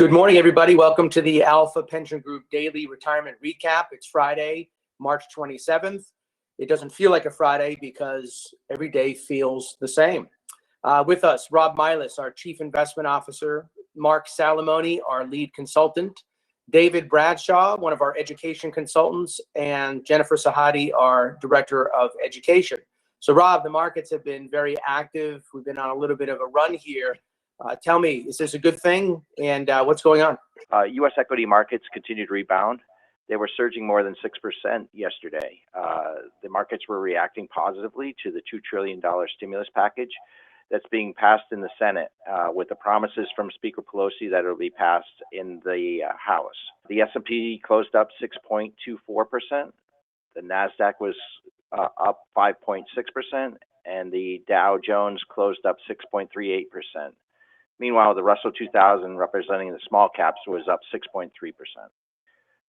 Good morning, everybody. Welcome to the Alpha Pension Group Daily Retirement Recap. It's Friday, March 27th. It doesn't feel like a Friday because every day feels the same. With us, Rob Milas, our Chief Investment Officer, Mark Salamone, our lead consultant, David Bradshaw, one of our education consultants, and Jennifer Sahadi, our Director of Education. So, Rob, the markets have been very active. We've been on a little bit of a run here. Tell me, is this a good thing? And what's going on? U.S. equity markets continue to rebound. They were surging more than 6% yesterday. The markets were reacting positively to the $2 trillion stimulus package that's being passed in the Senate, with the promises from Speaker Pelosi that it will be passed in the House. The S&P closed up 6.24%. The NASDAQ was up 5.6%, and the Dow Jones closed up 6.38%. Meanwhile, the Russell 2000, representing the small caps, was up 6.3%.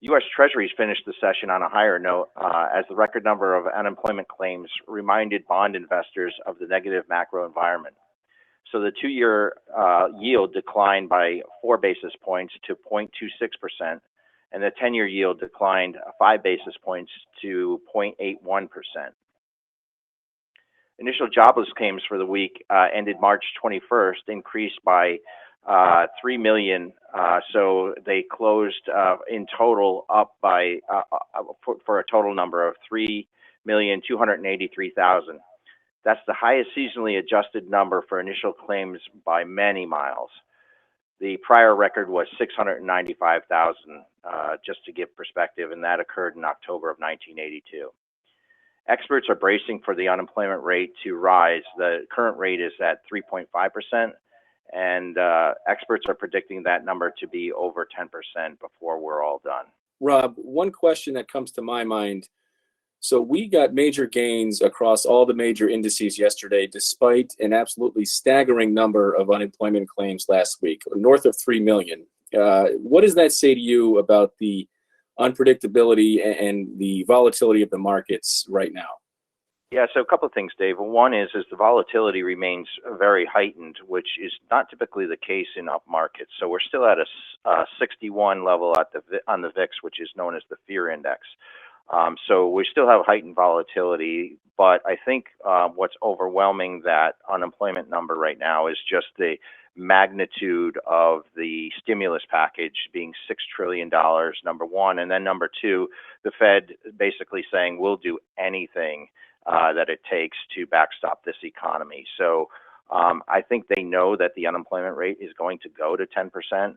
U.S. Treasuries finished the session on a higher note as the record number of unemployment claims reminded bond investors of the negative macro environment. So the two-year yield declined by 4 basis points to 0.26%, and the 10-year yield declined 5 basis points to 0.81%. Initial jobless claims for the week ended March 21st increased by 3 million. So they closed in total up by for a total number of 3,283,000. That's the highest seasonally adjusted number for initial claims by many miles. The prior record was 695,000, just to give perspective, and that occurred in October of 1982. Experts are bracing for the unemployment rate to rise. The current rate is at 3.5%, and experts are predicting that number to be over 10% before we're all done. Rob, one question that comes to my mind. So we got major gains across all the major indices yesterday, despite an absolutely staggering number of unemployment claims last week, north of 3 million. What does that say to you about the unpredictability and the volatility of the markets right now? Yeah, so a couple of things, Dave. One is the volatility remains very heightened, which is not typically the case in up markets. So we're still at a 61 level on the VIX, which is known as the fear index. So we still have heightened volatility, but I think what's overwhelming that unemployment number right now is just the magnitude of the stimulus package being $6 trillion, number one, and then number two, the Fed basically saying we'll do anything that it takes to backstop this economy. So I think they know that the unemployment rate is going to go to 10%,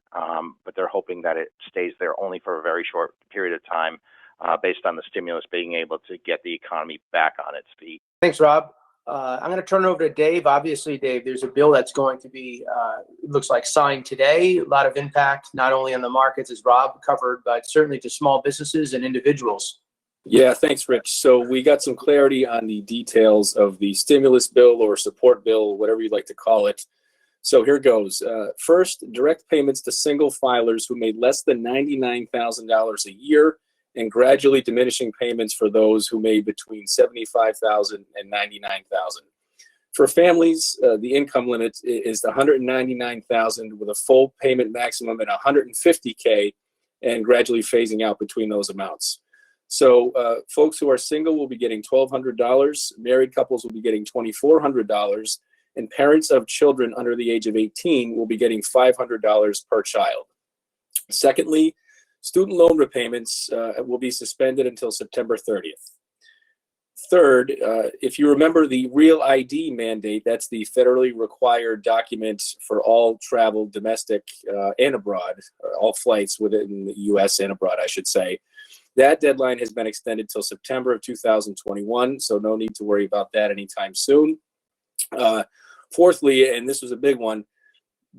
but they're hoping that it stays there only for a very short period of time based on the stimulus being able to get the economy back on its feet. Thanks, Rob. I'm going to turn it over to Dave. Obviously, Dave, there's a bill that's going to be, it looks like, signed today. A lot of impact, not only on the markets, as Rob covered, but certainly to small businesses and individuals. Yeah, thanks, Rich. So we got some clarity on the details of the stimulus bill or support bill, whatever you'd like to call it. So here goes. First, direct payments to single filers who made less than $99,000 a year, and gradually diminishing payments for those who made between $75,000 and $99,000. For families, the income limit is $199,000 with a full payment maximum at $150K, and gradually phasing out between those amounts. So folks who are single will be getting $1,200, married couples will be getting $2,400, and parents of children under the age of 18 will be getting $500 per child. Secondly, student loan repayments will be suspended until September 30th. Third, if you remember the Real ID mandate, that's the federally required document for all travel, domestic and abroad, all flights within the U.S. and abroad, I should say. That deadline has been extended till September of 2021, so no need to worry about that anytime soon. Fourthly, and this was a big one,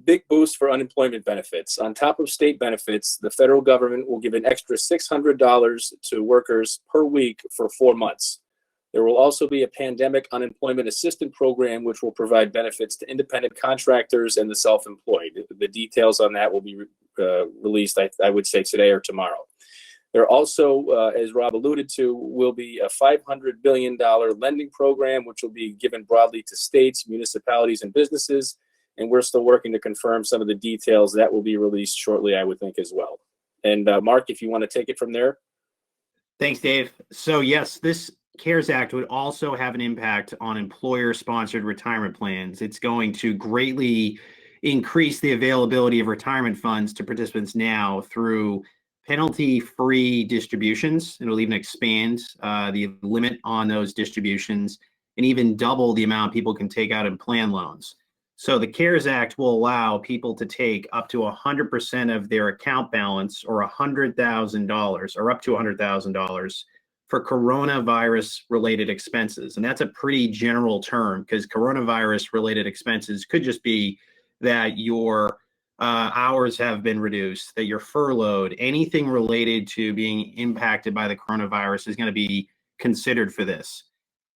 big boost for unemployment benefits. On top of state benefits, the federal government will give an extra $600 to workers per week for 4 months. There will also be a pandemic unemployment assistance program, which will provide benefits to independent contractors and the self-employed. The details on that will be released, I would say, today or tomorrow. There also, as Rob alluded to, will be a $500 billion lending program, which will be given broadly to states, municipalities, and businesses. and we're still working to confirm some of the details. That will be released shortly, I would think, as well. And Mark, if you want to take it from there. Thanks, Dave. So yes, this CARES Act would also have an impact on employer-sponsored retirement plans. It's going to greatly increase the availability of retirement funds to participants now through penalty-free distributions. It'll even expand the limit on those distributions and even double the amount people can take out in plan loans. So the CARES Act will allow people to take up to 100% of their account balance, or $100,000, or up to $100,000 for coronavirus-related expenses. And that's a pretty general term, because coronavirus-related expenses could just be that your hours have been reduced, that you're furloughed. Anything related to being impacted by the coronavirus is going to be considered for this.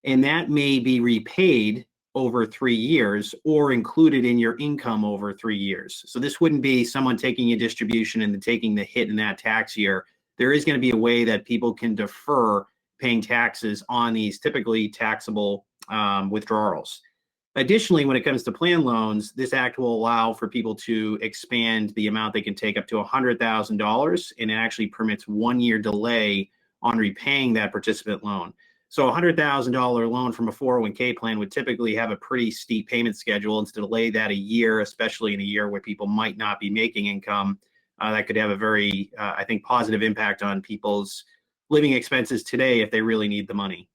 And that may be repaid over 3 years or included in your income over 3 years. So this wouldn't be someone taking a distribution and then taking the hit in that tax year. There is going to be a way that people can defer paying taxes on these typically taxable withdrawals. Additionally, when it comes to plan loans, this act will allow for people to expand the amount they can take up to $100,000, and it actually permits 1 year delay on repaying that participant loan. So a $100,000 loan from a 401k plan would typically have a pretty steep payment schedule, and to delay that a year, especially in a year where people might not be making income, that could have a very, I think, positive impact on people's living expenses today if they really need the money.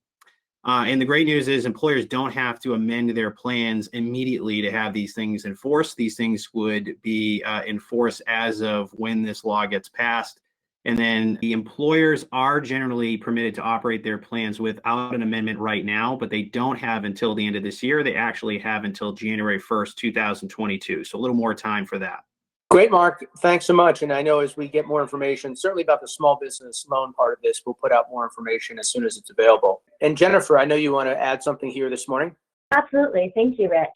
And the great news is employers don't have to amend their plans immediately to have these things enforced. These things would be enforced as of when this law gets passed. And then the employers are generally permitted to operate their plans without an amendment right now, but they don't have until the end of this year. They actually have until January 1st, 2022. So a little more time for that. Great, Mark. Thanks so much. And I know as we get more information, certainly about the small business loan part of this, we'll put out more information as soon as it's available. And Jennifer, I know you want to add something here this morning. Absolutely. Thank you, Rich.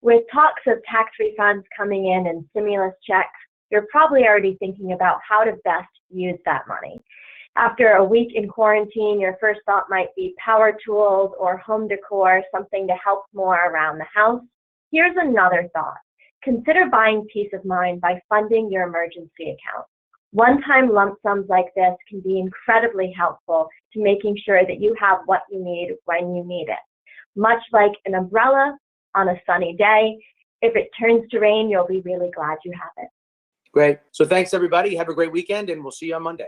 With talks of tax refunds coming in and stimulus checks, you're probably already thinking about how to best use that money. After a week in quarantine, your first thought might be power tools or home decor, something to help more around the house. Here's another thought. Consider buying peace of mind by funding your emergency account. One-time lump sums like this can be incredibly helpful to making sure that you have what you need when you need it. Much like an umbrella on a sunny day, if it turns to rain, you'll be really glad you have it. Great. So thanks, everybody. Have a great weekend, and we'll see you on Monday.